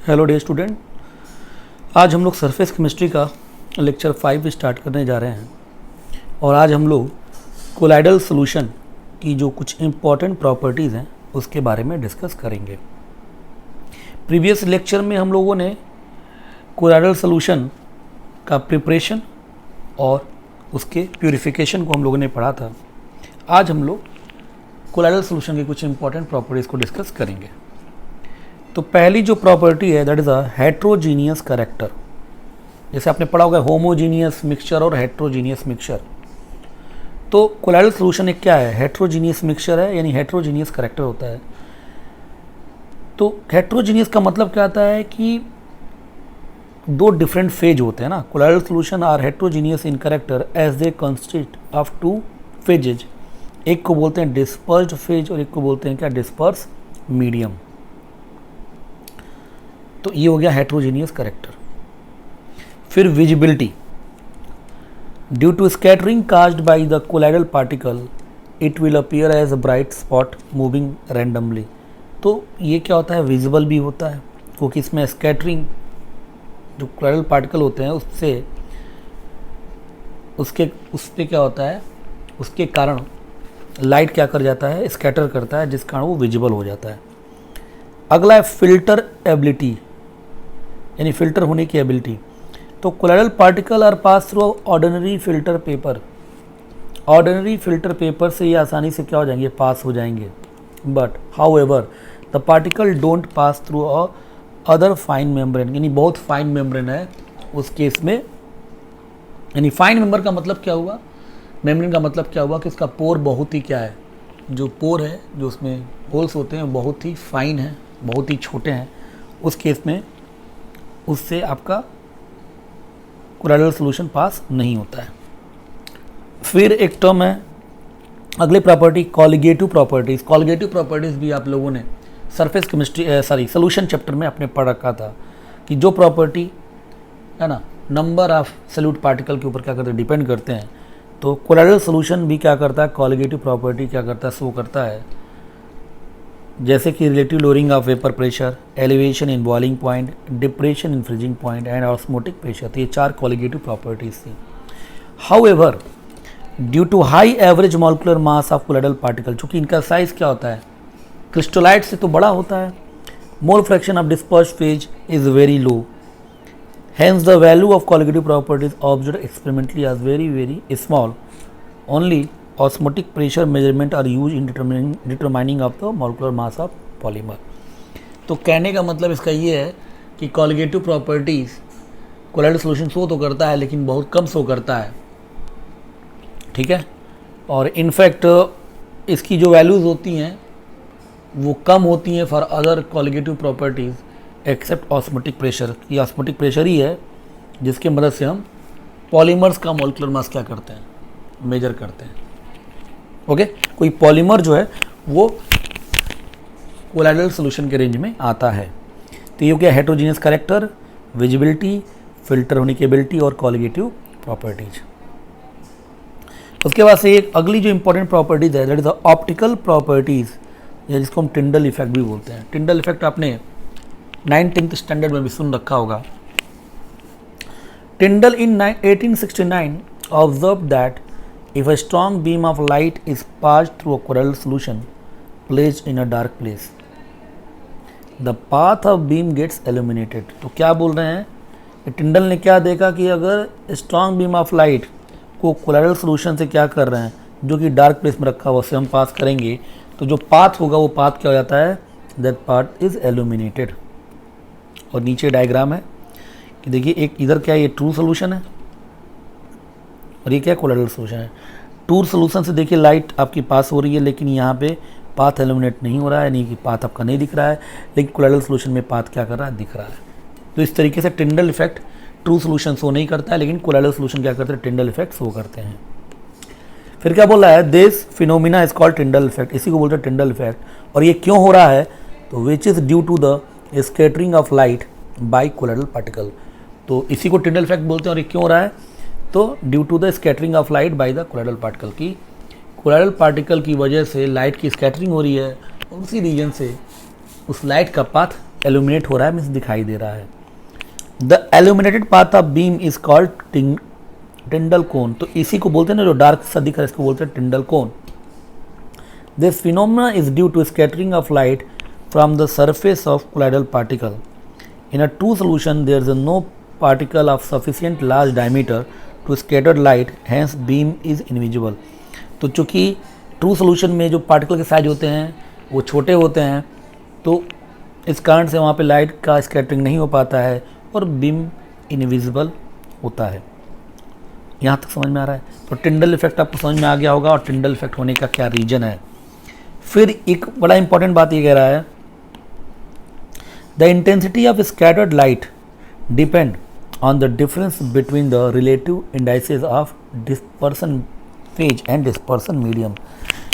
Hello day student, आज हम लोग सरफेस केमिस्ट्री का लेक्चर 5 स्टार्ट करने जा रहे हैं और आज हम लोग कोलाइडल सॉल्यूशन की जो कुछ इम्पॉर्टेंट प्रॉपर्टीज़ हैं उसके बारे में डिस्कस करेंगे। प्रीवियस लेक्चर में हम लोगों ने कोलाइडल सॉल्यूशन का प्रिपरेशन और उसके प्यूरिफिकेशन को हम लोगों ने पढ़ा था। आज हम लोग कोलाइडल सॉल्यूशन की कुछ इम्पॉर्टेंट प्रॉपर्टीज़ को डिस्कस करेंगे। तो पहली जो प्रॉपर्टी है that is a heterogeneous character. जैसे आपने पढ़ा होगा होमोजीनियस मिक्सचर और हेट्रोजीनियस मिक्सचर। तो कोलाइडल सॉल्यूशन एक क्या है, हेट्रोजीनियस मिक्सचर है, यानी हेट्रोजीनियस कैरेक्टर होता है। तो हेट्रोजीनियस का मतलब क्या आता है कि दो डिफरेंट फेज होते हैं ना। Colloidal solution are heterogeneous in character as they consist of two phases. एक को बोलते हैं डिस्पर्स्ड फेज और एक को बोलते हैं क्या, डिस्पर्स मीडियम। तो ये हो गया हेट्रोजीनियस कैरेक्टर। फिर visibility, due to scattering caused by the colloidal particle it will appear as a bright spot moving randomly. तो ये क्या होता है, विजिबल भी होता है क्योंकि इसमें स्कैटरिंग जो कोलाइडल पार्टिकल होते हैं उससे उस पर क्या होता है, उसके कारण लाइट क्या कर जाता है, स्कैटर करता है, जिस कारण वो विजिबल हो जाता है। अगला है फिल्टर एबिलिटी, यानी फिल्टर होने की एबिलिटी। तो colloidal particle are pass through ordinary filter paper. Ordinary filter paper से ये आसानी से क्या हो जाएंगे, पास हो जाएंगे। But how ever the particle don't pass through other fine membrane, यानी बहुत फाइन मेम्ब्रेन है उस केस में। यानी फाइन मेम्बर का मतलब क्या हुआ, मेम्ब्रेन का मतलब क्या हुआ कि उसका पोर बहुत ही क्या है, जो पोर है, जो उसमें होल्स होते हैं बहुत ही फाइन है, बहुत ही छोटे हैं। उस केस में उससे आपका कोलाइडल सॉल्यूशन पास नहीं होता है। फिर एक टर्म है अगली property, colligative properties. Colligative properties भी आप लोगों ने सरफेस केमिस्ट्री सॉल्यूशन चैप्टर में आपने पढ़ रखा था कि जो प्रॉपर्टी है ना, नंबर ऑफ सॉल्यूट पार्टिकल के ऊपर क्या करते हैं, डिपेंड करते हैं। तो कोलाइडल सॉल्यूशन भी क्या करता है, कॉलिगेटिव प्रॉपर्टी क्या करता है, शो करता है। जैसे कि relative lowering of vapour pressure, elevation in boiling point, depression in freezing point and osmotic pressure. तो ये 4 कॉलिगेटिव प्रॉपर्टीज थी। However due to high average molecular mass of colloidal particle, चूँकि इनका साइज क्या होता है, क्रिस्टलाइट से तो बड़ा होता है, mole fraction of dispersed phase is very low, hence the value of colligative properties observed experimentally as very small. Only osmotic pressure measurement are used in determining of the molecular mass of polymer. तो कहने का मतलब इसका ये है कि colligative properties colloidal solution show तो करता है लेकिन बहुत कम शो करता है, ठीक है। और इनफैक्ट इसकी जो वैल्यूज़ होती हैं वो कम होती हैं for other colligative properties except osmotic pressure. ये ऑस्मोटिक प्रेशर ही है जिसके मदद से हम पॉलीमर्स का मॉलिक्यूलर मास क्या करते हैं, मेजर करते हैं। ओके, कोई पॉलीमर जो है वो कोलाइडल सॉल्यूशन के रेंज में आता है। तो ये क्या, हेट्रोजीनियस कैरेक्टर, विजिबिलिटी, फिल्टर होने की एबिलिटी और कॉलिगेटिव प्रॉपर्टीज। उसके बाद से एक अगली जो इंपॉर्टेंट प्रॉपर्टीज है that is the optical properties, या जिसको हम टिंडल इफेक्ट भी बोलते हैं। टिंडल इफेक्ट आपने 19th स्टैंडर्ड में भी सुन रखा होगा। Tyndall in 1869 observe that if a strong beam of light is passed through a colloidal solution placed in a dark place, the path of beam gets illuminated. तो क्या बोल रहे हैं, टिंडल ने क्या देखा कि अगर स्ट्रॉन्ग बीम ऑफ लाइट को कोलाइडल सॉल्यूशन से क्या कर रहे हैं, जो कि डार्क प्लेस में रखा हुआ, उससे हम पास करेंगे तो जो पाथ होगा वो पाथ क्या हो जाता है, दैट पाथ इज एल्यूमिनेटेड। और नीचे डायग्राम है कि देखिए, एक इधर क्या है, ये ट्रू सॉल्यूशन है और ये क्या, कोलाइडल सॉल्यूशन है। ट्रू सॉल्यूशन से देखिए लाइट आपकी पास हो रही है लेकिन यहाँ पे पाथ एल्यूमिनेट नहीं हो रहा है, यानी कि पाथ आपका नहीं दिख रहा है, लेकिन कोलाइडल सॉल्यूशन में पाथ क्या कर रहा है, दिख रहा है। तो इस तरीके से Tyndall effect true solution show नहीं करता है लेकिन कोलाइडल सॉल्यूशन क्या करते हैं, टिंडल इफेक्ट शो करते हैं। फिर क्या बोल रहा है, this phenomena is called Tyndall effect. इसी को बोलते हैं टिंडल इफेक्ट। और ये क्यों हो रहा है, तो which is due to the scattering of light by colloidal particle. तो इसी को टिंडल इफेक्ट बोलते हैं। और ये क्यों हो रहा है, तो due to the scattering of light by the colloidal particle, की कोलाइडल पार्टिकल की वजह से लाइट की स्कैटरिंग हो रही है और उसी रीजन से उस लाइट का पाथ एल्यूमिनेट हो रहा है, मीन्स दिखाई दे रहा है। The illuminated path of beam is called Tyndall cone. तो इसी को बोलते हैं ना, जो डार्क सा दिख रहा है, इसको बोलते हैं Tyndall cone. This phenomena is due to scattering of light from the surface of colloidal particle. In a true solution, there is no particle of sufficient large diameter to scatter light, hence beam is invisible. तो चूँकि true solution में जो particle के size होते हैं वो छोटे होते हैं, तो इस कारण से वहाँ पे लाइट का स्कैटरिंग नहीं हो पाता है और बीम इनविजिबल होता है। यहाँ तक समझ में आ रहा है? तो टिंडल इफेक्ट आपको समझ में आ गया होगा, और टिंडल इफेक्ट होने का क्या रीजन है। फिर एक बड़ा इंपॉर्टेंट बात ये कह रहा है, the intensity of scattered light depend on the difference between the relative indices of dispersion phase and dispersion medium.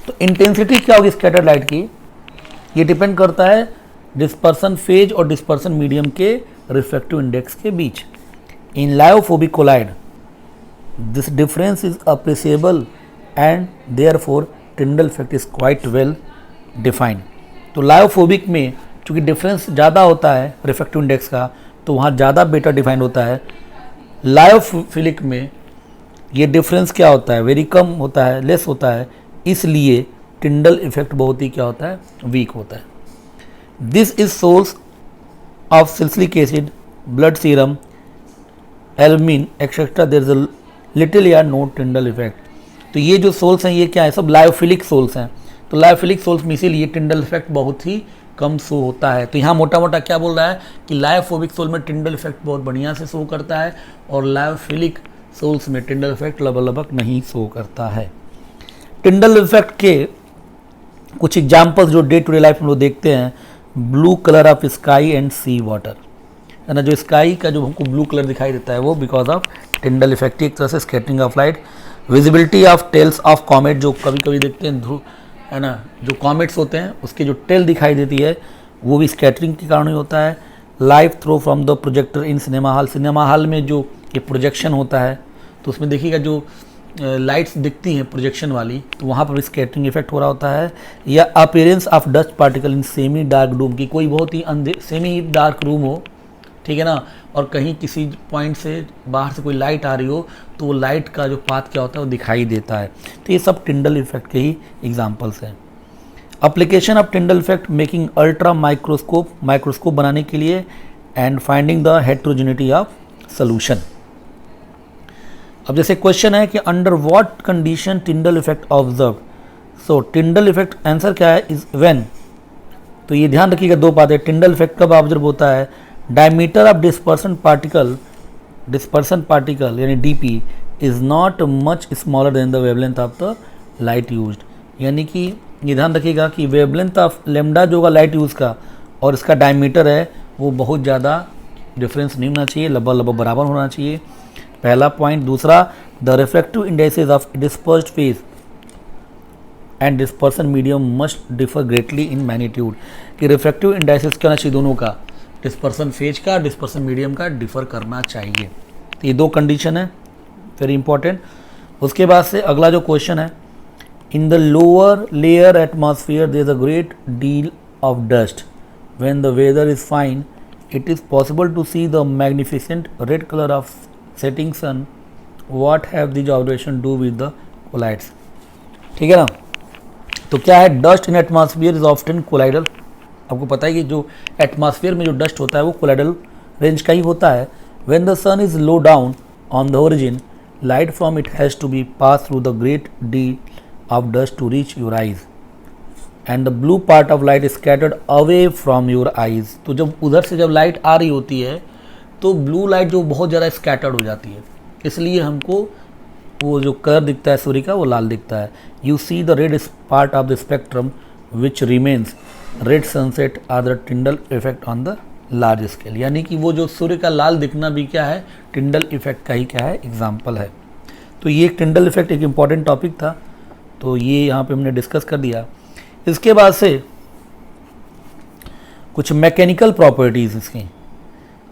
तो इंटेंसिटी क्या होगी स्कैटर्ड लाइट की, ये डिपेंड करता है डिस्पर्सन फेज और डिस्पर्सन मीडियम के रिफ्लेक्टिव इंडेक्स के बीच। In lyophobic colloid this difference is appreciable and therefore Tyndall effect is quite well defined. तो लायोफोबिक में चूँकि डिफरेंस ज़्यादा होता है रिफ्लेक्टिव इंडेक्स का, तो वहाँ ज़्यादा बेटर डिफाइंड होता है। लायोफिलिक में ये डिफरेंस क्या होता है, वेरी कम होता है, लेस होता है, इसलिए टिंडल इफेक्ट बहुत ही क्या होता है, वीक होता है। This is source of silicic acid, blood serum, albumin etcetera, there is a little या नो टिंडल इफेक्ट। तो ये जो सोल्स हैं ये क्या है, सब लायोफिलिक सोल्स हैं। तो लायोफिलिक सोल्स में इसीलिए टिंडल इफेक्ट बहुत ही कम शो होता है। तो यहाँ मोटा मोटा क्या बोल रहा है कि लायोफोबिक सोल में टिंडल इफेक्ट बहुत बढ़िया से शो करता है, और लायोफिलिक सोल्स में टिंडल इफेक्ट लगभग नहीं शो करता है। टिंडल इफेक्ट के कुछ एग्जाम्पल्स जो डे टू डे लाइफ में लोग देखते हैं, blue colour of sky and sea water, है ना। जो स्काई का जो हमको ब्लू कलर दिखाई देता है वो बिकॉज ऑफ टिंडल इफेक्ट, एक तरह से scattering of light. Visibility of tails of comet, जो कभी कभी देखते हैं ध्रुव, है ना, जो कॉमेट्स होते हैं उसकी जो टेल दिखाई देती है वो भी स्कैटरिंग के कारण ही होता है। Live throw from the projector in cinema hall, cinema hall में जो ये प्रोजेक्शन होता है तो उसमें देखिएगा जो लाइट्स दिखती हैं प्रोजेक्शन वाली, तो वहाँ पर भी स्कैटरिंग इफेक्ट हो रहा होता है। या appearance of dust particle in semi dark room, की कोई बहुत ही सेमी डार्क रूम हो, ठीक है ना, और कहीं किसी पॉइंट से बाहर से कोई लाइट आ रही हो तो वो लाइट का जो पाथ क्या होता है वो दिखाई देता है। तो ये सब टिंडल इफेक्ट के ही एग्जांपल्स हैं। Application of Tyndall effect, making ultra microscope बनाने के लिए, and finding the heterogeneity of solution. अब जैसे क्वेश्चन है कि under what condition Tyndall effect observe. So Tyndall effect answer क्या है, इज व्हेन। तो ये ध्यान रखिएगा दो बातें, टिंडल इफेक्ट कब ऑब्जर्व होता है, डायमीटर ऑफ डिस्पर्सन पार्टिकल यानी DP is not much smaller than the wavelength of the light used. यानी कि ये ध्यान रखिएगा कि वेवलेंथ ऑफ लेमडा जो होगा लाइट यूज का और इसका डायमीटर है वो बहुत ज़्यादा डिफरेंस नहीं होना चाहिए, लगभग बराबर होना चाहिए, पहला पॉइंट। दूसरा, the reflective indexes of dispersed phase and dispersion medium must differ greatly in magnitude, कि रिफ्लेक्टिव इंडेक्सेस क्या होना चाहिए, दोनों का, डिस्पर्सन फेज का, डिस्पर्सन मीडियम का डिफर करना चाहिए। तो ये दो कंडीशन है वेरी इंपॉर्टेंट। उसके बाद से अगला जो क्वेश्चन है, in the lower layer atmosphere there is a great deal of dust, when the weather is fine it is possible to see the magnificent red colour of setting sun, what have this observation do with the colloids. ठीक है ना। तो क्या है, dust in atmosphere is often colloidal. आपको पता है कि जो एटमॉस्फेयर में जो डस्ट होता है वो कोलाइडल रेंज का ही होता है। When the sun is low down on the origin, light from it has to be pass through the great deal of dust to reach your eyes, and the blue part of light scattered away from your eyes. तो जब उधर से जब light आ रही होती है तो blue light जो बहुत ज़्यादा स्कैटर्ड हो जाती है, इसलिए हमको वो जो कलर दिखता है सूर्य का वो लाल दिखता है। You see the red part of the spectrum which remains red sunset are the Tyndall effect on the large scale. यानी कि वो जो सूर्य का लाल दिखना भी क्या है, टिंडल इफेक्ट का ही क्या है, एग्जाम्पल है। तो ये टिंडल इफेक्ट एक इम्पॉर्टेंट टॉपिक था, तो ये यहाँ पे हमने डिस्कस कर दिया। इसके बाद से कुछ मैकेनिकल प्रॉपर्टीज़ इसकी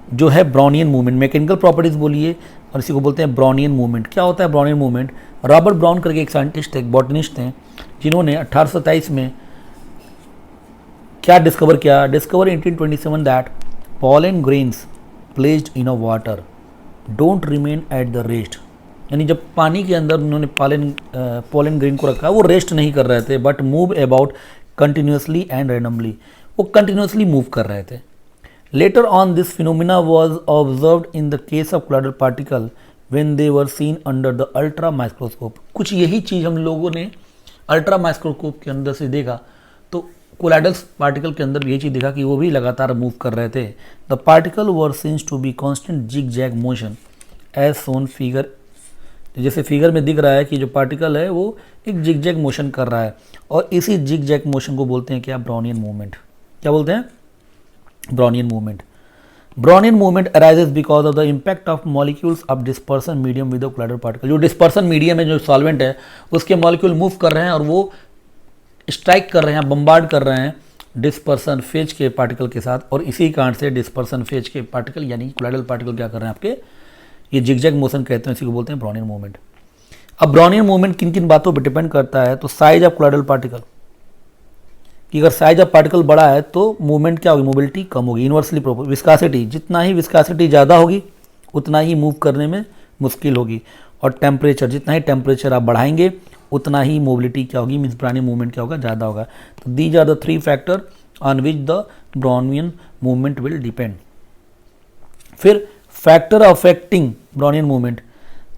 जो है ब्राउनियन मूवमेंट, मैकेनिकल प्रॉपर्टीज़ बोलिए, और इसी को बोलते हैं ब्राउनियन मूवमेंट। क्या होता है ब्राउनियन मूवमेंट? रॉबर्ट ब्राउन करके एक साइंटिस्ट थे, एक बॉटनिस्ट थे, जिन्होंने 1827 में क्या डिस्कवर किया? Discover 1827 that pollen grains placed in a water don't remain at the rest. यानी जब पानी के अंदर उन्होंने पोलन ग्रेन को रखा वो रेस्ट नहीं कर रहे थे, but move about continuously and randomly, वो कंटिन्यूसली मूव कर रहे थे. Later on this phenomena was observed in the case of colloidal particle when they were seen under the ultra microscope. कुछ यही चीज़ हम लोगों ने अल्ट्रा माइक्रोस्कोप के अंदर से देखा, तो कोलाइडल पार्टिकल के अंदर ये चीज़ देखा कि वो भी लगातार मूव कर रहे थे. The particle were seems to be constant zigzag motion as shown figure. जैसे फिगर में दिख रहा है कि जो पार्टिकल है वो एक जिग जैग मोशन कर रहा है, और इसी जिग जैग मोशन को बोलते हैं क्या? Brownian movement. क्या बोलते हैं? Brownian movement. Brownian movement arises because of the impact of molecules of dispersion medium with the colloidal particle. जो डिस्पर्सन मीडियम है, जो सॉल्वेंट है, उसके मॉलिक्यूल मूव कर रहे हैं और वो स्ट्राइक कर रहे हैं, बम्बार्ड कर रहे हैं डिस्पर्सन फेज के पार्टिकल के साथ, और इसी कारण से डिस्पर्सन फेज के पार्टिकल यानी कोलाइडल पार्टिकल क्या कर रहे हैं आपके? ये जिगजैग मोशन कहते हैं, इसी को बोलते हैं ब्राउनियन मूवमेंट. अब ब्राउनियन मूवमेंट किन किन बातों पर डिपेंड करता है? तो साइज ऑफ कोलाइडल पार्टिकल, कि अगर साइज ऑफ पार्टिकल बड़ा है तो मूवमेंट क्या होगी? मोबिलिटी कम होगी. Inversely proportional. विस्कासिटी, जितना ही विस्कासिटी ज़्यादा होगी उतना ही मूव करने में मुश्किल होगी. और टेम्परेचर, जितना ही टेम्परेचर आप बढ़ाएंगे उतना ही मोबिलिटी क्या होगी? मीन्स ब्राउनियन मूवमेंट क्या होगा? ज़्यादा होगा. तो these are the 3 factor on which the Brownian movement will depend. फिर फैक्टर अफेक्टिंग ब्राउनियन मूवमेंट,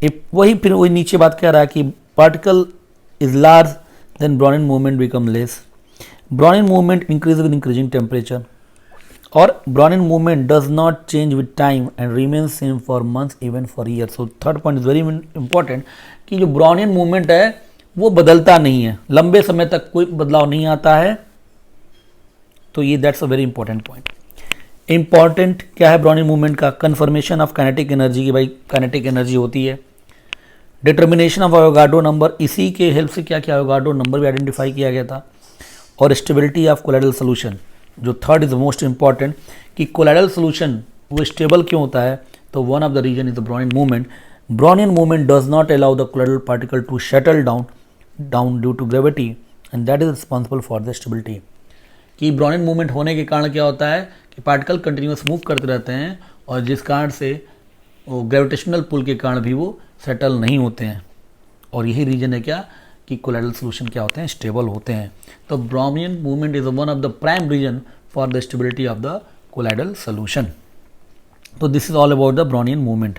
फिर वही नीचे बात कह रहा है कि particle is large then Brownian movement become less. Brownian movement increase with increasing temperature, और Brownian movement does not change with time and remain same for months even for year. So third point is very important कि जो Brownian movement है वो बदलता नहीं है, लंबे समय तक कोई बदलाव नहीं आता है. तो ये that's a very important point. Important क्या है ब्राउनियन मूवमेंट का? कन्फर्मेशन ऑफ काइनेटिक एनर्जी, की भाई काइनेटिक एनर्जी होती है. डिटर्मिनेशन ऑफ एवोगाड्रो नंबर, इसी के हेल्प से क्या किया? एवोगाड्रो नंबर भी आइडेंटिफाई किया गया था. और स्टेबिलिटी ऑफ कोलाइडल सोल्यूशन, जो third is the most important, कि कोलाइडल सोल्यूशन वो स्टेबल क्यों होता है? तो one of the reason is the Brownian movement. Brownian movement does not allow the colloidal particle to shuttle down due to gravity and that is responsible for the stability. कि Brownian movement होने के कारण क्या होता है कि particle continuous move करते रहते हैं, और जिस कारण से वो ग्रेविटेशनल पुल के कारण भी वो सेटल नहीं होते हैं. और यही रीजन है क्या? कि कोलाइडल सोल्यूशन क्या होते हैं? स्टेबल होते हैं. तो Brownian movement is one of the prime reason for the stability of the colloidal solution. तो this is all about the Brownian movement.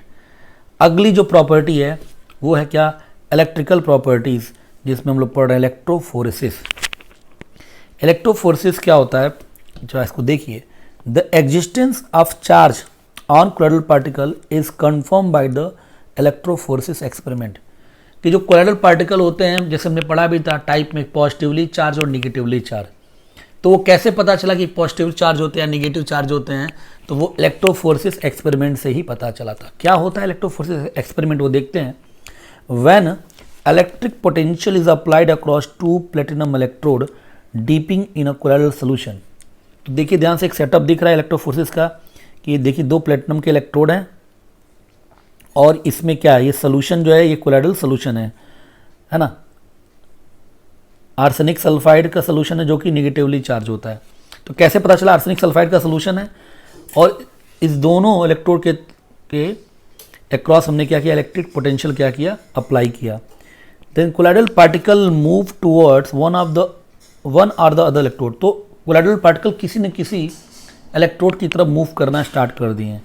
अगली जो प्रॉपर्टी है वो है क्या? इलेक्ट्रिकल प्रॉपर्टीज, जिसमें हम लोग पढ़ रहे हैं इलेक्ट्रोफोरेसिस. इलेक्ट्रोफोरेसिस क्या होता है? जो इसको देखिए, the existence of charge on colloidal particle is confirm by the electrophoresis experiment. कि जो कोलाइडल पार्टिकल होते हैं, जैसे हमने पढ़ा भी था टाइप में, पॉजिटिवली चार्ज और निगेटिवली चार्ज. तो वो कैसे पता चला कि पॉजिटिव चार्ज होते हैं, निगेटिव चार्ज होते हैं? तो वो इलेक्ट्रोफोरेसिस एक्सपेरिमेंट से ही पता चला था. क्या होता है इलेक्ट्रोफोरेसिस एक्सपेरिमेंट? वो देखते हैं. When electric potential is applied across 2 platinum electrode डीपिंग in a colloidal solution. तो देखिए ध्यान से, एक सेटअप दिख रहा है इलेक्ट्रोफोरेसिस का, कि देखिए 2 प्लेटिनम के इलेक्ट्रोड हैं, और इसमें क्या है? ये सोल्यूशन जो है ये कोलाइडल सोल्यूशन है ना. आर्सेनिक सल्फाइड का सोल्यूशन है जो कि निगेटिवली चार्ज होता है. तो कैसे पता चला आर्सेनिक सल्फाइड का सोल्यूशन है? और इस दोनों इलेक्ट्रोड के अक्रॉस हमने क्या किया? इलेक्ट्रिक पोटेंशियल क्या किया? अप्लाई किया. Then colloidal particle move towards one or the other electrode. तो कोलाइडल पार्टिकल किसी न किसी इलेक्ट्रोड की तरफ मूव करना स्टार्ट कर दिए.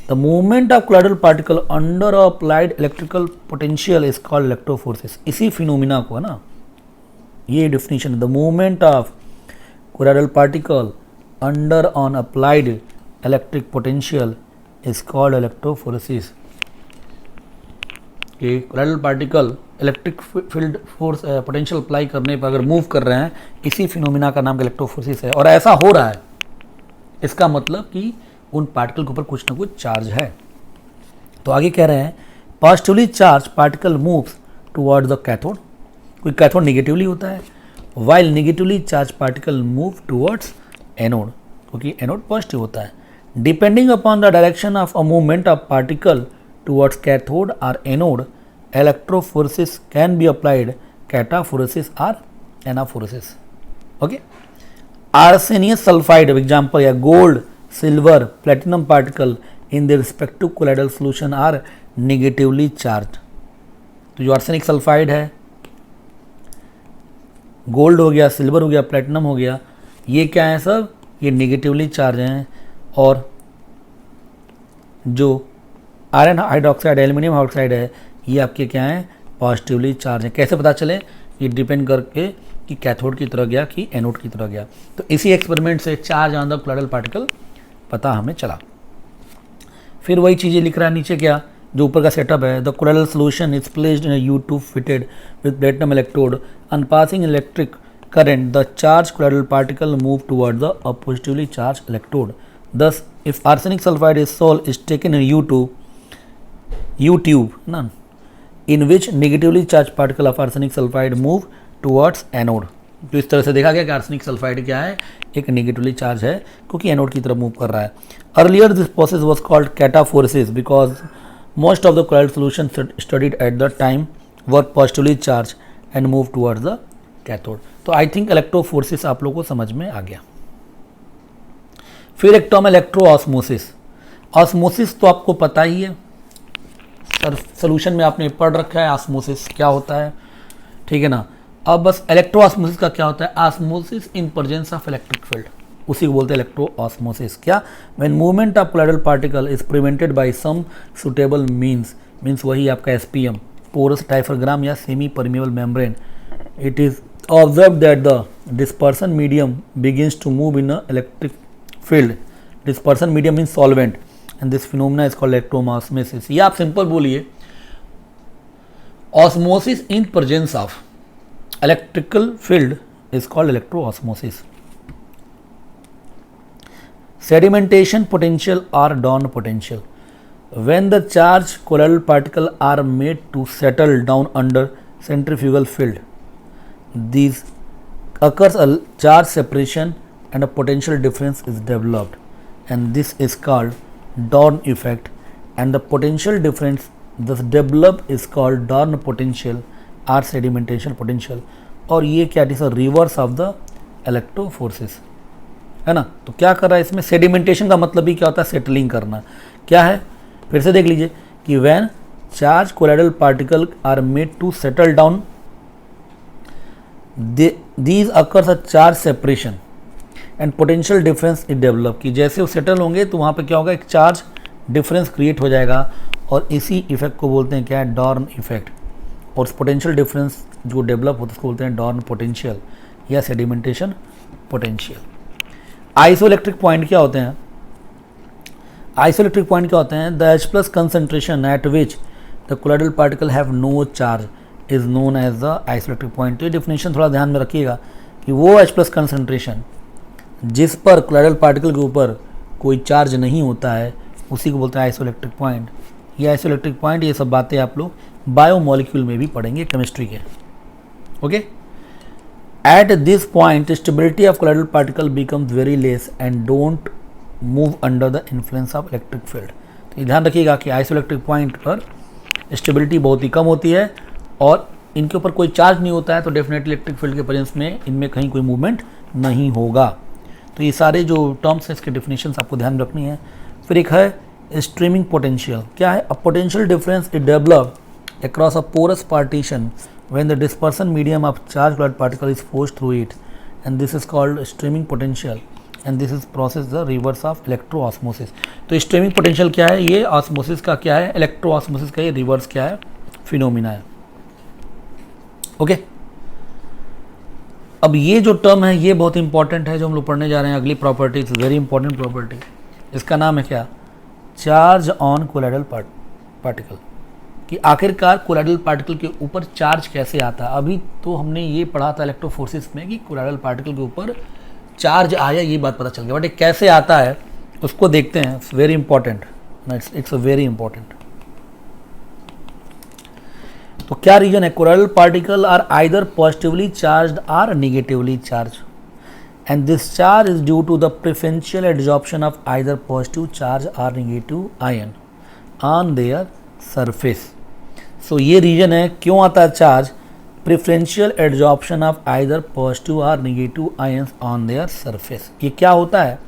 The movement of colloidal particle under applied electrical potential is called electrophoresis. इसी फिनोमिना को है ना, ये डिफिनीशन है. The movement of colloidal particle under on applied electric potential is called electrophoresis. कि colloidal particle electric field force potential apply करने पर अगर मूव कर रहे हैं, इसी फिनोमिना का नाम इलेक्ट्रोफोरेसिस है. और ऐसा हो रहा है, इसका मतलब कि उन पार्टिकल के ऊपर कुछ ना कुछ चार्ज है. तो आगे कह रहे हैं positively charge particle moves towards the cathode. कोई कैथोड निगेटिवली होता है, while negatively charge particle move towards anode, क्योंकि एनोड पॉजिटिव होता है. Depending upon the direction of a movement of particle towards cathode और anode, electrophoresis can be applied, cataphoresis और anaphoresis. Okay. arsenious sulfide example या gold silver platinum particle in the respective colloidal solution are negatively charge. तो जो arsenic sulphide है, gold हो गया, silver हो गया, प्लेटिनम हो गया, ये क्या है सब, ये नेगेटिवली चार्ज हैं। और जो आयरन हाइड्रोक्साइड एल्यूमिनियम हाइड्रोक्साइड है, ये आपके क्या हैं, पॉजिटिवली चार्ज हैं। कैसे पता चले, ये डिपेंड करके कि कैथोड की तरह गया कि एनोड की तरह गया। तो इसी एक्सपेरिमेंट से charge on the colloidal particle पता हमें चला। फिर वही चीज़ें लिख रहा है नीचे, क्या जो ऊपर का सेटअप है, the colloidal solution is placed in you tube fitted with platinum electrode on passing electric current, the charged colloidal particle move towards the positively charged electrode. Thus, if arsenic sulfide is salt is taken in U tube, in which negatively charged particle of arsenic sulfide move towards anode. तो इस तरह से देखा गया कि arsenic sulphide क्या है, एक नेगेटिवली चार्ज है क्योंकि एनोड की तरफ मूव कर रहा है। Earlier this process was called cataphoresis because most of the colloidal solution studied at the time were positively charge and move towards the cathode. तो आई थिंक इलेक्ट्रोफोरेसिस आप लोगों को समझ में आ गया। फिर एक टर्म इलेक्ट्रो ऑस्मोसिस। ऑस्मोसिस तो आपको पता ही है, सोल्यूशन में आपने पढ़ रखा है ऑस्मोसिस क्या होता है, ठीक है ना। अब बस इलेक्ट्रो ऑस्मोसिस का क्या होता है, osmosis in presence of electric field, उसी को बोलते हैं इलेक्ट्रो ऑस्मोसिस। क्या, when movement of colloidal particle is prevented by some suitable means वही आपका एसपीएम, पोरस डायफ्राग्राम या semi permeable membrane, it is observed that the dispersion medium begins to move in an electric field. Dispersion medium means solvent and this phenomena is called electroosmosis. ये आप simple बोलिए, osmosis in presence of electrical field is called electroosmosis. Sedimentation potential or dawn potential. When the charged colloidal particles are made to settle down under centrifugal field, these occurs a charge separation and a potential difference is developed, and this is called Dorn effect, and the potential difference thus developed is called Dorn potential or sedimentation potential. और ये क्या, is reverse of the electrophoresis, है ना। तो क्या कर रहा है इसमें, सेडिमेंटेशन का मतलब ही क्या होता है, सेटलिंग करना। क्या है, फिर से देख लीजिए कि when charge colloidal particle are made to settle down, these occurs a charge separation and potential difference is develop, कि जैसे वो सेटल होंगे तो वहाँ पे क्या होगा, एक चार्ज डिफरेंस क्रिएट हो जाएगा और इसी इफेक्ट को बोलते हैं क्या है, डॉर्न इफेक्ट। और पोटेंशियल डिफरेंस जो डेवलप होता है उसको बोलते हैं डॉर्न पोटेंशियल या सेडिमेंटेशन पोटेंशियल। आइसोइलेक्ट्रिक पॉइंट क्या होते हैं, आइसोइलेक्ट्रिक पॉइंट क्या होते हैं, the H plus concentration at which the colloidal particle have no charge is known as the isoelectric point. तो ये डिफिनेशन थोड़ा ध्यान में रखिएगा कि वो H प्लस कंसंट्रेशन जिस पर कोलाइडल पार्टिकल के ऊपर कोई चार्ज नहीं होता है उसी को बोलते हैं आइसोइलेक्ट्रिक पॉइंट। ये आइसोइलेक्ट्रिक पॉइंट, ये सब बातें आप लोग बायोमोलिक्यूल में भी पढ़ेंगे केमिस्ट्री के, okay. At this point stability of colloidal particle becomes very less and don't move under the influence of electric field. तो ध्यान रखिएगा कि आइसोइलेक्ट्रिक पॉइंट पर स्टेबिलिटी बहुत ही कम होती है और इनके ऊपर कोई चार्ज नहीं होता है, तो डेफिनेटली इलेक्ट्रिक फील्ड के प्रेजेंस में इनमें कहीं कोई मूवमेंट नहीं होगा। तो ये सारे जो टर्म्स हैं इसके डेफिनेशंस आपको ध्यान रखनी है। फिर एक है स्ट्रीमिंग पोटेंशियल। क्या है, a potential difference is develop across a porous partition when the dispersion medium of charge colloidal particle is forced through it, and this is called streaming potential, and this is process the reverse of electro osmosis. तो streaming potential क्या है, ये osmosis का क्या है, electro osmosis का ये reverse क्या है, फिनोमिना है, ओके। अब ये जो टर्म है ये बहुत इंपॉर्टेंट है जो हम लोग पढ़ने जा रहे हैं, अगली property, is very important property. इसका नाम है क्या, चार्ज ऑन कोलाइडल पार्टिकल, कि आखिरकार कोलाइडल पार्टिकल के ऊपर चार्ज कैसे आता है। अभी तो हमने ये पढ़ा था इलेक्ट्रोफोर्सिस में कि कोलाइडल पार्टिकल के ऊपर चार्ज आया, ये बात पता चल गया, बट ये कैसे आता है उसको देखते हैं। It's very important, it's very important. तो क्या रीजन है, colloidal particle are either positively charged or negatively charge, and this charge is due to the preferential adsorption of either positive charge or negative ion on their surface. So ये reason है क्यों आता है charge, preferential adsorption of either positive और negative ions on their surface. ये क्या होता है?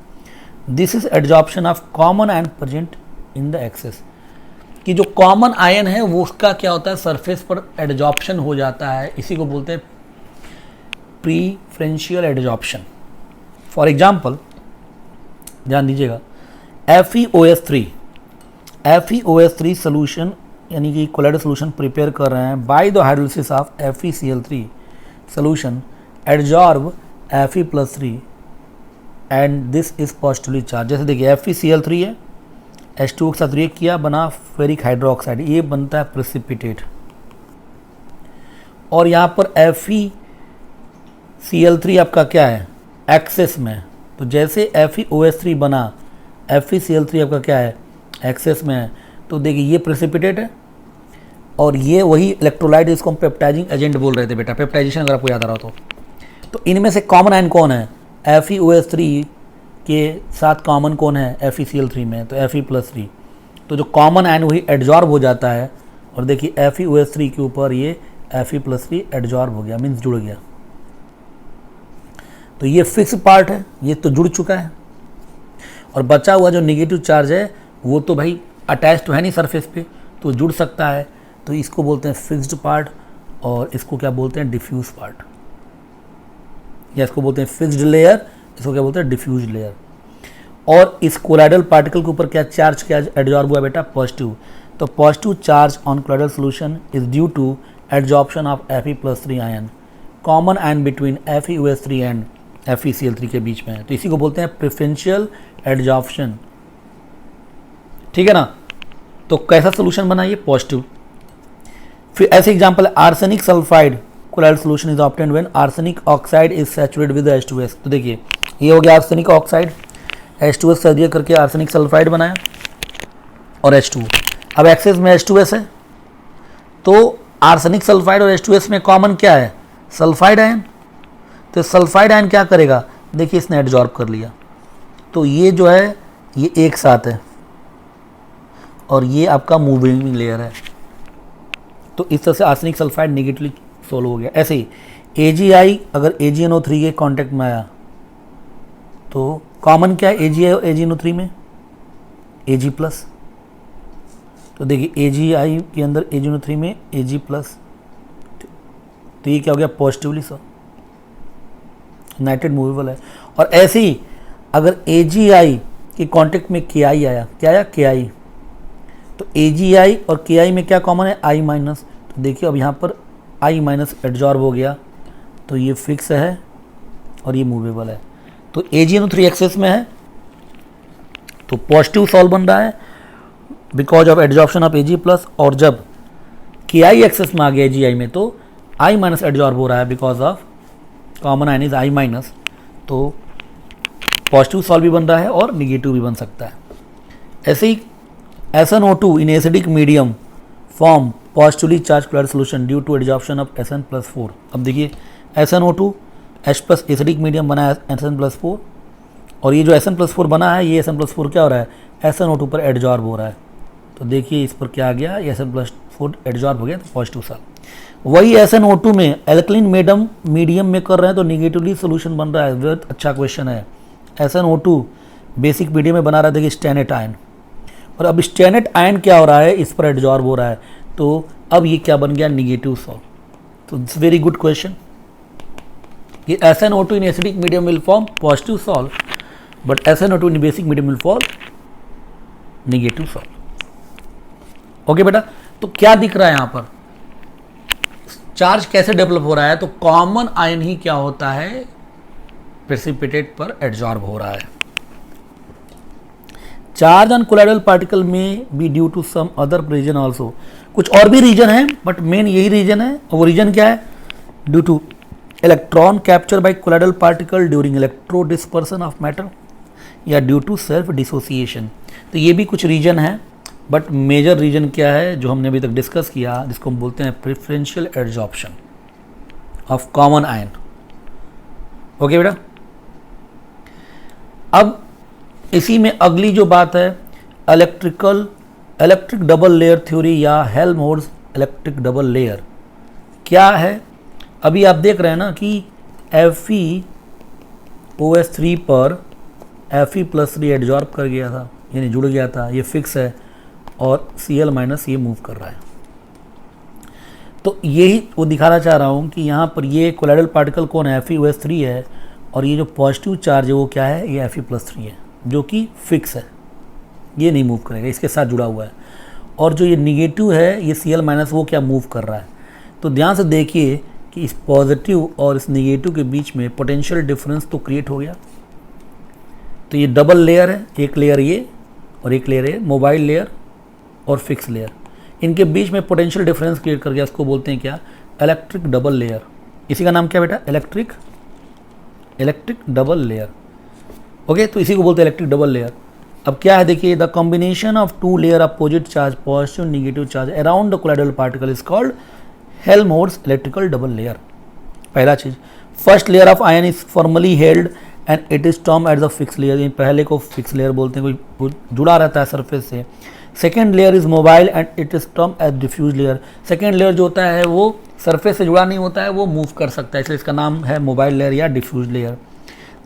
This is adsorption of common ion present in the excess, कि जो कॉमन आयन है वो उसका क्या होता है, सरफेस पर एडजॉर्प्शन हो जाता है, इसी को बोलते हैं प्रेफरेंशियल एडजॉर्प्शन। फॉर एग्जाम्पल ध्यान दीजिएगा, FeOS3 सोल्यूशन यानी कि कोलाइडल सोल्यूशन प्रिपेयर कर रहे हैं, by the hydrolysis of FeCl3 solution adsorb Fe+3 and this is positively charge. जैसे देखिए FeCl3 है, H2O के साथ रिएक्ट किया, बना फेरिक हाइड्रोक्साइड, ये बनता है प्रेसिपिटेट। और यहाँ पर FeCl3 आपका क्या है, एक्सेस में, तो जैसे FeOS3 बना, FeCl3 आपका क्या है, एक्सेस में है, तो देखिए ये प्रेसिपिटेट है और ये वही इलेक्ट्रोलाइट, इसको हम पेप्टाइजिंग एजेंट बोल रहे थे बेटा, पेप्टाइजेशन अगर आपको याद आ रहा हो तो इनमें से कॉमन आयन कौन है, FeOS3 के साथ कॉमन कौन है FeCl3 में, तो Fe+3, तो जो कॉमन आयन वही एडजॉर्ब हो जाता है, और देखिए FeOS3 के ऊपर ये Fe+3 एडजॉर्ब हो गया, मीन्स जुड़ गया, तो ये फिक्स पार्ट है, ये तो जुड़ चुका है, और बचा हुआ जो निगेटिव चार्ज है वो तो भाई अटैच तो है नहीं सरफेस पे, तो जुड़ सकता है, तो इसको बोलते हैं फिक्स्ड पार्ट, और इसको क्या बोलते हैं, डिफ्यूज पार्ट, या इसको बोलते हैं फिक्स्ड लेयर, इसको क्या बोलते हैं, डिफ्यूज लेयर। और इस कोलाइडल पार्टिकल के ऊपर क्या चार्ज क्या एडजॉर्ब हुआ बेटा, पॉजिटिव, तो positive charge on colloidal solution is due to adsorption of Fe+3 ion, common ion between FeOS3 and FeCl3 के बीच में है, तो इसी को बोलते हैं प्रेफरेंशियल एडजॉर्प्शन। ठीक है ना, तो कैसा सोल्यूशन बना, ये पॉजिटिव। फिर ऐसे एग्जांपल है, arsenic sulphide colloidal solution is obtained when arsenic oxide is saturated with H2S। तो देखिए ये हो गया आर्सेनिक ऑक्साइड, H2S से रिएक्ट करके आर्सेनिक सल्फाइड बनाया और H2, अब एक्सेस में H2S है, तो आर्सेनिक सल्फाइड और H2S में कॉमन क्या है, सल्फाइड आयन, तो सल्फाइड आयन क्या करेगा, देखिए इसने एडजॉर्ब कर लिया, तो ये जो है ये एक साथ है, और ये आपका मूविंग लेयर है, तो इस तरह से आर्सेनिक सल्फाइड नेगेटिवली सोल्व हो गया। ऐसे ही AgI अगर AgNO3 के कांटेक्ट में आया, तो कॉमन क्या है AgI और AgNO3 में, Ag+, तो देखिए AgI के अंदर AgNO3 में Ag+, तो ये क्या हो गया, पॉजिटिवली सर नाइट्रेट मूवेबल है। और ऐसे ही अगर AgI के कांटेक्ट में Ki आया, क्या आया, Ki, तो AgI और Ki में क्या कॉमन है, I-, तो देखिए अब यहाँ पर I- एडजॉर्ब हो गया, तो ये फिक्स है और ये मूवेबल है, तो AgNO3 एक्सेस में है, तो पॉजिटिव सॉल्व बन रहा है because of adsorption of Ag+, और जब Ki एक्सेस में आ गया AgI में, तो I- एडजॉर्ब हो रहा है because of common ion is I-, तो पॉजिटिव सॉल्व भी बन रहा है और निगेटिव भी बन सकता है। ऐसे ही SnO2 in acidic medium form positively charge colloidal solution due to adsorption of Sn+4। अब देखिए SnO2 H+ एसिडिक मीडियम बना है Sn+4, और ये जो Sn+4 बना है, ये Sn+4 क्या हो रहा है, SnO2 पर एडजॉर्ब हो रहा है, तो देखिए इस पर क्या आ गया, ये Sn+4 एडजॉर्ब हो गया, तो पॉजिटिव सॉल्व। वही SnO2 में एल्कलीन मीडियम में कर रहे हैं, तो निगेटिवली सोल्यूशन बन रहा है। बहुत अच्छा क्वेश्चन है। SnO2 बेसिक मीडियम में बना रहा था कि स्टेनेट आयन, और अब स्टेनेट आयन क्या हो रहा है, इस पर एडजॉर्ब हो रहा है, तो अब ये क्या बन गया, निगेटिव सॉल्व। तो इट्स वेरी गुड क्वेश्चन। ये SnO2 in acidic medium will form positive solve, but SnO2 in basic medium will form negative solve. Okay बेटा, तो क्या दिख रहा है यहाँ पर, चार्ज कैसे डेवलप हो रहा है, तो कॉमन आयन ही क्या होता है, प्रेसिपिटेट पर एडजॉर्ब हो रहा है। चार्ज ऑन कोलाइडल पार्टिकल में be due to some other reason also, कुछ और भी रीजन है, बट मेन यही रीजन है, और वो रीजन क्या है, due to electron capture by colloidal particle during electro dispersion of matter, या ड्यू टू सेल्फ डिसोसिएशन। तो ये भी कुछ रीजन है, बट मेजर रीजन क्या है जो हमने अभी तक डिस्कस किया, जिसको हम बोलते हैं preferential adsorption of common ion. Okay बेटा, अब इसी में अगली जो बात है, इलेक्ट्रिक डबल लेयर थ्योरी या हेल्महोल्ट्ज इलेक्ट्रिक डबल लेयर क्या है, अभी आप देख रहे हैं ना कि FeOH3 पर Fe+3 एडजॉर्ब कर गया था, यानी जुड़ गया था, ये फिक्स है, और Cl- ये मूव कर रहा है। तो यही वो दिखाना चाह रहा हूँ कि यहाँ पर ये कोलाइडल पार्टिकल कौन है, FeOH3 है, और ये जो पॉजिटिव चार्ज है वो क्या है, ये Fe+3 है, जो कि फिक्स है, ये नहीं मूव करेगा, इसके साथ जुड़ा हुआ है। और जो ये निगेटिव है, ये Cl- वो क्या मूव कर रहा है। तो ध्यान से देखिए कि इस पॉजिटिव और इस निगेटिव के बीच में पोटेंशियल डिफरेंस तो क्रिएट हो गया। तो ये डबल लेयर है, एक लेयर ये और एक लेयर है, मोबाइल लेयर और फिक्स लेयर, इनके बीच में पोटेंशियल डिफरेंस क्रिएट कर गया। इसको बोलते हैं क्या, इलेक्ट्रिक डबल लेयर। इसी का नाम क्या बेटा, इलेक्ट्रिक डबल लेयर। ओके, तो इसी को बोलते हैं इलेक्ट्रिक डबल लेयर। अब क्या है देखिए, the combination of two layer opposite charge, positive negative charge around the colloidal particle is called Helmholtz electrical double layer. पहला चीज, first layer of ion is formally held and it is term at the fix layer. पहले को fix layer बोलते हैं, कोई जुड़ा रहता है सरफेस से। Second layer is mobile and it is term at diffuse layer. Second layer जो होता है वो सरफेस से जुड़ा नहीं होता है, वो मूव कर सकता है, इसलिए इसका नाम है मोबाइल लेयर या diffuse layer.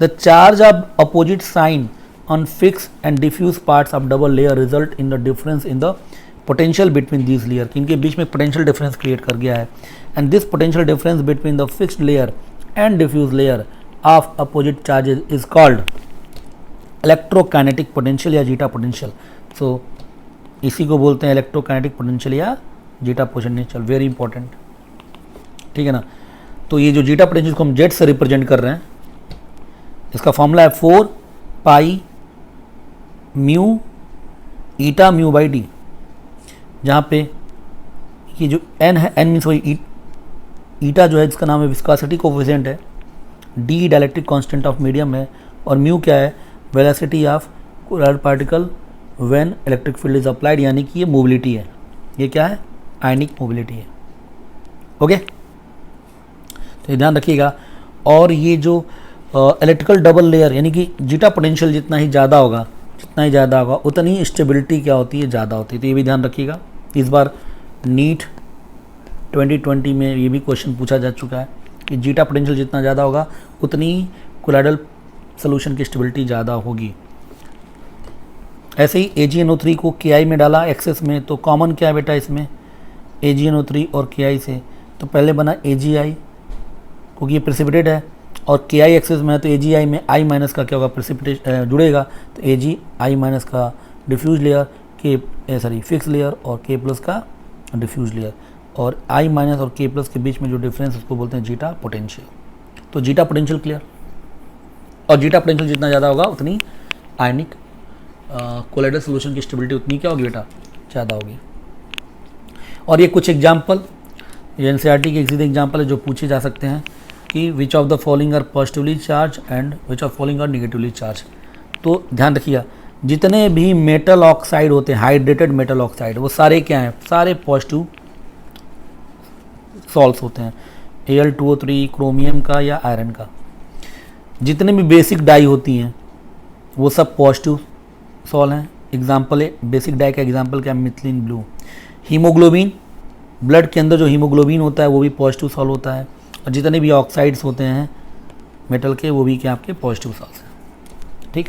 The charge of opposite sign on fixed and diffuse parts of double layer result in the difference in the potential between these layer। इनके बीच में potential difference create कर गया है, and this potential difference between the fixed layer and diffuse layer of opposite charges is called electrokinetic potential या zeta potential। so इसी को बोलते हैं electrokinetic potential या जीटा potential, very important, ठीक है ना। तो ये जो जीटा potential को हम जेट से रिप्रेजेंट कर रहे हैं, इसका फॉर्मूला है 4 पाई mu eta mu by D, जहाँ पे ये जो एन है, एन मीन्स वही ईटा जो है जिसका नाम है विस्कोसिटी कोफिशिएंट है, D dielectric constant of medium है, और म्यू क्या है, velocity of colloidal particle when electric field is applied, यानी कि ये मोबिलिटी है, ये क्या है, आयनिक मोबिलिटी है। ओके, तो ये ध्यान रखिएगा। और ये जो इलेक्ट्रिकल डबल लेयर यानी कि जीटा पोटेंशियल जितना ही ज़्यादा होगा उतनी ही स्टेबिलिटी क्या होती है, ज़्यादा होती है। तो ये भी ध्यान रखिएगा। इस बार नीट 2020 में ये भी क्वेश्चन पूछा जा चुका है कि जीटा पोटेंशियल जितना ज़्यादा होगा उतनी कोलाइडल सोल्यूशन की स्टेबिलिटी ज़्यादा होगी। ऐसे ही AgNO3 को Ki में डाला एक्सेस में, तो कॉमन क्या है बेटा इसमें, AgNO3 और Ki से, तो पहले बना AgI क्योंकि ये प्रेसिपिटेट है, और Ki एक्सेस में है तो AgI में I माइनस का क्या होगा, प्रेसिपिटेट जुड़ेगा, तो AgI माइनस का डिफ्यूज लेयर, फिक्स लेयर, और K प्लस का डिफ्यूज लेयर, और I माइनस और K प्लस के बीच में जो डिफरेंस उसको बोलते हैं जीटा पोटेंशियल। तो जीटा पोटेंशियल क्लियर, और जीटा पोटेंशियल जितना ज़्यादा होगा उतनी आयनिक कोलाइडल सोल्यूशन की स्टेबिलिटी उतनी क्या होगी बेटा, ज़्यादा होगी। और ये कुछ एग्जाम्पल NCERT के एक सीधे एग्जाम्पल है जो पूछे जा सकते हैं कि which of the following are positively charge and which of following are negatively charge. तो ध्यान रखिएगा, जितने भी मेटल ऑक्साइड होते हैं, हाइड्रेटेड मेटल ऑक्साइड, वो सारे क्या हैं, सारे पॉजिटिव सॉल्ट्स होते हैं, Al2O3 क्रोमियम का या आयरन का। जितने भी बेसिक डाई होती हैं वो सब पॉजिटिव सॉल हैं। एग्जाम्पल है बेसिक डाई का एग्जाम्पल क्या है, मिथिलीन ब्लू। हीमोग्लोबिन, ब्लड के अंदर जो हीमोग्लोबिन होता है वो भी पॉजिटिव सॉल होता है, और जितने भी ऑक्साइड्स होते हैं मेटल के वो भी क्या आपके पॉजिटिव सॉल्स हैं, ठीक।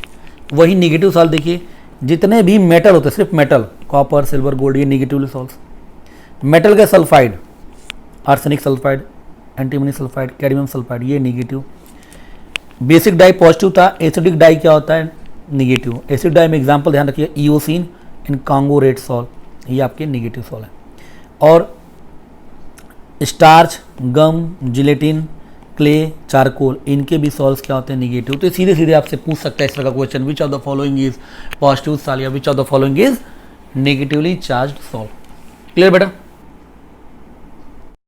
वही निगेटिव सॉल्ट देखिए, जितने भी मेटल होते हैं, सिर्फ मेटल, कॉपर सिल्वर गोल्ड, ये निगेटिव सॉल्ट्स। मेटल के sulphide, arsenic sulphide, antimony sulphide, cadmium sulphide, ये निगेटिव। बेसिक डाई पॉजिटिव था, एसिडिक डाई क्या होता है, निगेटिव। एसिड डाई में एग्जाम्पल ध्यान रखिए, eosin and Congo red sol, ये आपके निगेटिव सॉल है। और starch, gum, gelatin, clay, charcoal, इनके भी सॉल्स क्या होते हैं, निगेटिव। तो सीधे सीधे आपसे पूछ सकता है इस तरह का question, which of the following is positive sol या which of the following is negatively charged sol. Clear बेटा।